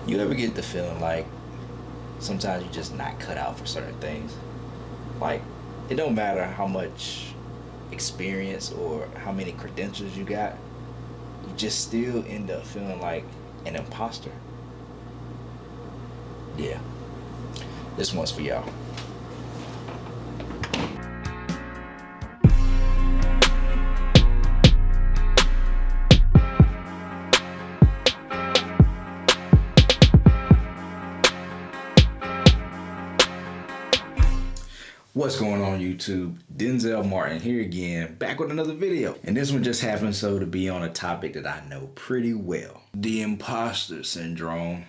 You ever get the feeling like sometimes you're just not cut out for certain things? Like, it don't matter how much experience or how many credentials you got, you just still end up feeling like an imposter. Yeah, this one's for y'all. What's going on YouTube? Denzel Martin here again, back with another video. And this one just happens so to be on a topic that I know pretty well. The imposter syndrome.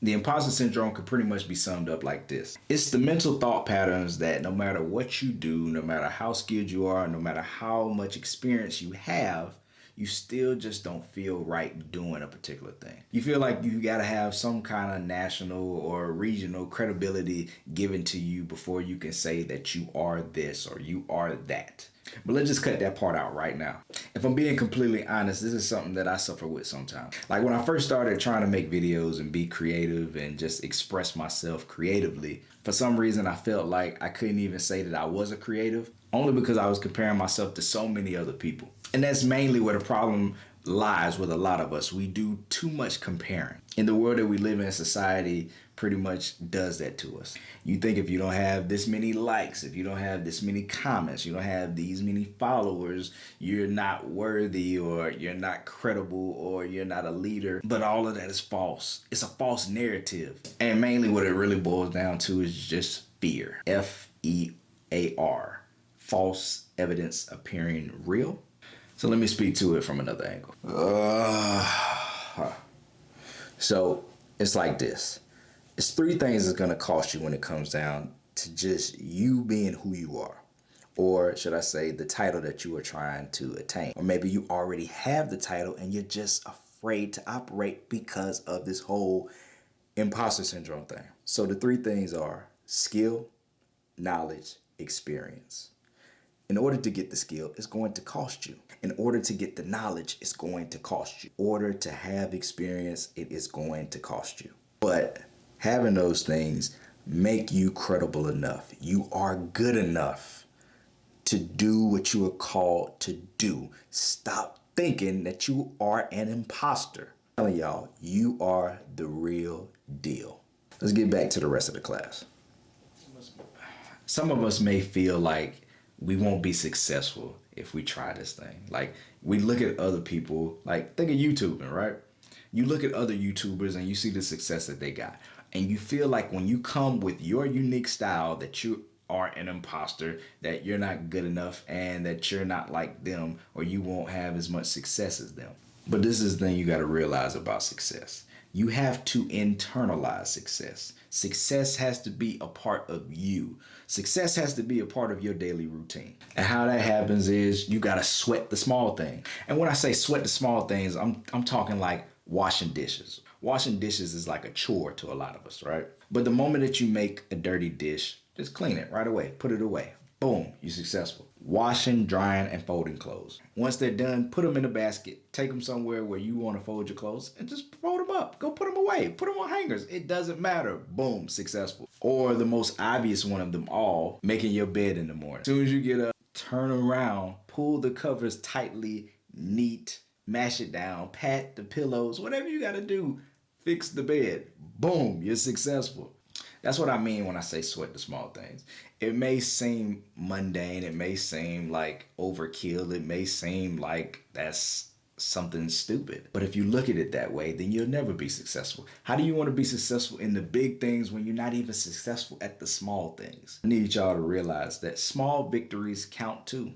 The imposter syndrome could pretty much be summed up like this. It's the mental thought patterns that no matter what you do, no matter how skilled you are, no matter how much experience you have, you still just don't feel right doing a particular thing. You feel like you gotta have some kind of national or regional credibility given to you before you can say that you are this or you are that. But let's just cut that part out right now. If I'm being completely honest, this is something that I suffer with sometimes. Like when I first started trying to make videos and be creative and just express myself creatively, for some reason I felt like I couldn't even say that I was a creative, only because I was comparing myself to so many other people. And that's mainly where the problem lies with a lot of us. We do too much comparing. In the world that we live in, society pretty much does that to us. You think if you don't have this many likes, if you don't have this many comments, you don't have these many followers, you're not worthy or you're not credible or you're not a leader. But all of that is false. It's a false narrative. And mainly what it really boils down to is just fear. F-E-A-R. False evidence appearing real. So let me speak to it from another angle. So it's like this. It's three things that's gonna cost you when it comes down to just you being who you are. Or should I say the title that you are trying to attain. Or maybe you already have the title and you're just afraid to operate because of this whole imposter syndrome thing. So the three things are skill, knowledge, experience. In order to get the skill, it's going to cost you. In order to get the knowledge, it's going to cost you. In order to have experience, it is going to cost you. But having those things make you credible enough. You are good enough to do what you are called to do. Stop thinking that you are an imposter. I'm telling y'all, you are the real deal. Let's get back to the rest of the class. Some of us may feel like we won't be successful if we try this thing. Like we look at other people, like think of YouTubing, right? You look at other YouTubers and you see the success that they got. And you feel like when you come with your unique style that you are an imposter, that you're not good enough and that you're not like them or you won't have as much success as them. But this is the thing you got to realize about success. You have to internalize success. Success has to be a part of you. Success has to be a part of your daily routine. And how that happens is you got to sweat the small thing. And when I say sweat the small things, I'm talking like washing dishes. Washing dishes is like a chore to a lot of us, right? But the moment that you make a dirty dish, just clean it right away, put it away. Boom, you're successful. Washing, drying, and folding clothes. Once they're done, put them in a basket. Take them somewhere where you want to fold your clothes and just fold them up. Go put them away. Put them on hangers. It doesn't matter. Boom, successful. Or the most obvious one of them all, making your bed in the morning. As soon as you get up, turn around, pull the covers tightly, neat, mash it down, pat the pillows, whatever you got to do, fix the bed. Boom, you're successful. That's what I mean when I say sweat the small things. It may seem mundane. It may seem like overkill. It may seem like that's something stupid. But if you look at it that way, then you'll never be successful. How do you want to be successful in the big things when you're not even successful at the small things? I need y'all to realize that small victories count too.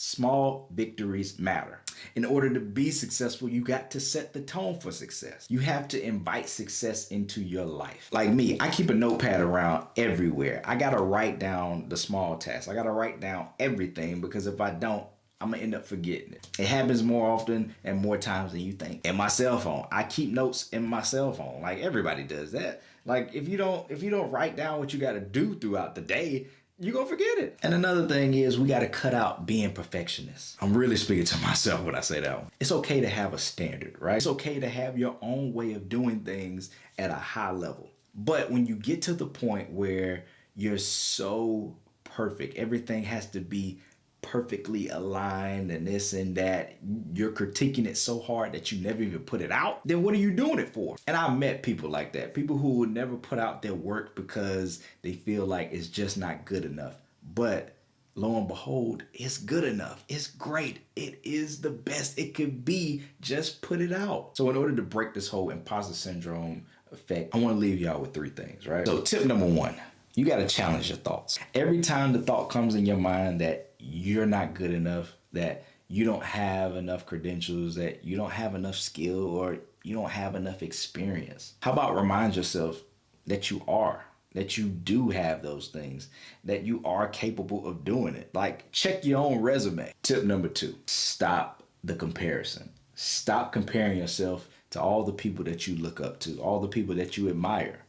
Small victories matter. In order to be successful, you got to set the tone for success. You have to invite success into your life. Like me, I keep a notepad around everywhere. I got to write down the small tasks. I got to write down everything because if I don't, I'm gonna end up forgetting it. It happens more often and more times than you think. In my cell phone, I keep notes in my cell phone. Like everybody does that. Like if you don't write down what you got to do throughout the day, you're going to forget it. And another thing is we got to cut out being perfectionists. I'm really speaking to myself when I say that one. It's okay to have a standard, right? It's okay to have your own way of doing things at a high level. But when you get to the point where you're so perfect, everything has to be perfectly aligned and this and that, you're critiquing it so hard that you never even put it out, then what are you doing it for? And I met people like that, people who would never put out their work because they feel like it's just not good enough. But lo and behold, it's good enough. It's great. It is the best it could be. Just put it out. So in order to break this whole imposter syndrome effect, I want to leave y'all with 3 things, right? So tip number 1, you got to challenge your thoughts. Every time the thought comes in your mind that you're not good enough, that you don't have enough credentials, that you don't have enough skill, or you don't have enough experience, how about remind yourself that you are, that you do have those things, that you are capable of doing it. Like, check your own resume. Tip number 2, stop the comparison. Stop comparing yourself to all the people that you look up to, all the people that you admire.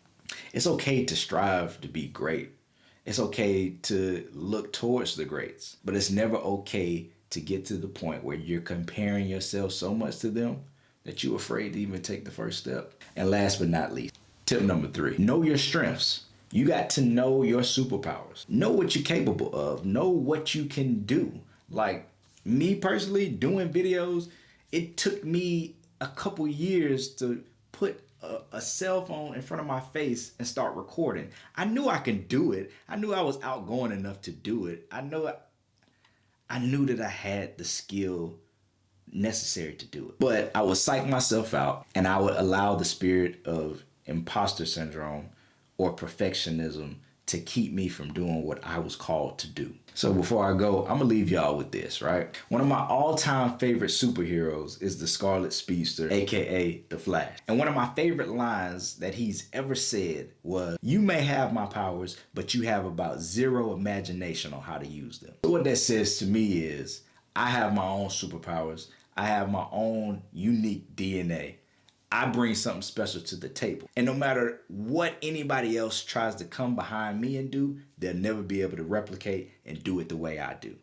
It's okay to strive to be great. It's okay to look towards the greats, but it's never okay to get to the point where you're comparing yourself so much to them that you're afraid to even take the first step. And last but not least, tip number 3, know your strengths. You got to know your superpowers. Know what you're capable of. Know what you can do. Like me personally, doing videos, it took me a couple years to put a cell phone in front of my face and start recording. I knew I could do it. I knew I was outgoing enough to do it. I knew that I had the skill necessary to do it. But I would psych myself out, and I would allow the spirit of imposter syndrome or perfectionism to keep me from doing what I was called to do. So before I go, I'm gonna leave y'all with this, right? One of my all-time favorite superheroes is the Scarlet Speedster, aka the Flash. And one of my favorite lines that he's ever said was, "You may have my powers, but you have about 0 imagination on how to use them." So what that says to me is, I have my own superpowers. I have my own unique DNA. I bring something special to the table. And no matter what anybody else tries to come behind me and do, they'll never be able to replicate and do it the way I do.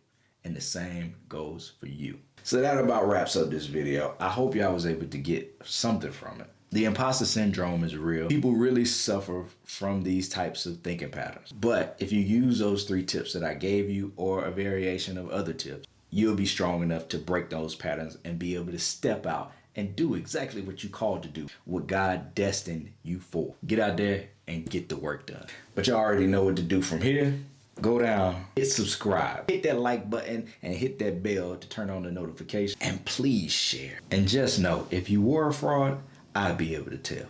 And the same goes for you. So that about wraps up this video. I hope y'all was able to get something from it. The imposter syndrome is real. People really suffer from these types of thinking patterns. But if you use those 3 tips that I gave you, or a variation of other tips, you'll be strong enough to break those patterns and be able to step out and do exactly what you called to do, what God destined you for. Get out there and get the work done. But you already know what to do from here. Go down, hit subscribe, hit that like button, and hit that bell to turn on the notification. And please share. And just know, if you were a fraud, I'd be able to tell.